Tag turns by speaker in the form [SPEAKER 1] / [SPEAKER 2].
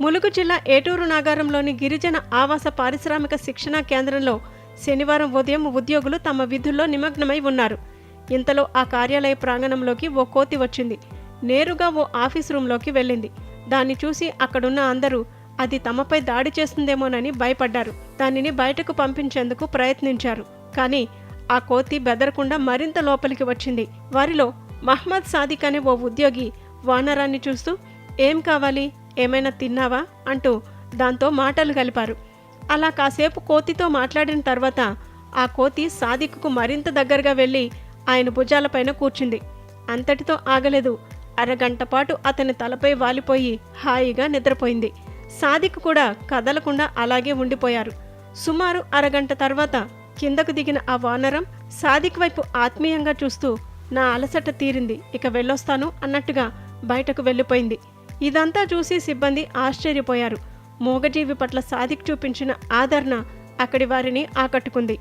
[SPEAKER 1] ములుగు జిల్లా ఏటూరు నాగారంలోని గిరిజన ఆవాస పారిశ్రామిక శిక్షణా కేంద్రంలో శనివారం ఉదయం ఉద్యోగులు తమ విధుల్లో నిమగ్నమై ఉన్నారు. ఇంతలో ఆ కార్యాలయ ప్రాంగణంలోకి ఓ కోతి వచ్చింది. నేరుగా ఓ ఆఫీస్ రూంలోకి వెళ్ళింది. దాన్ని చూసి అక్కడున్న అందరూ అది తమపై దాడి చేస్తుందేమోనని భయపడ్డారు. దానిని బయటకు పంపించేందుకు ప్రయత్నించారు. కానీ ఆ కోతి బెదరకుండా మరింత లోపలికి వచ్చింది. వారిలో మహ్మద్ సాదిక్ అనే ఓ ఉద్యోగి వానరాన్ని చూస్తూ, "ఏం కావాలి? ఏమైనా తిన్నావా?" అంటూ దాంతో మాటలు కలిపారు. అలా కాసేపు కోతితో మాట్లాడిన తర్వాత ఆ కోతి సాదిక్కు మరింత దగ్గరగా వెళ్ళి ఆయన భుజాలపైన కూర్చుంది. అంతటితో ఆగలేదు. అరగంట పాటు అతని తలపై వాలిపోయి హాయిగా నిద్రపోయింది. సాదిక్ కూడా కదలకుండా అలాగే ఉండిపోయారు. సుమారు అరగంట తర్వాత కిందకు దిగిన ఆ వానరం సాదిక్ వైపు ఆత్మీయంగా చూస్తూ, "నా అలసట తీరింది, ఇక వెళ్ళొస్తాను" అన్నట్టుగా బయటకు వెళ్ళిపోయింది. ఇదంతా చూసి సిబ్బంది ఆశ్చర్యపోయారు. మూగజీవి పట్ల సాదిక్ చూపించిన ఆదరణ అక్కడి వారిని ఆకట్టుకుంది.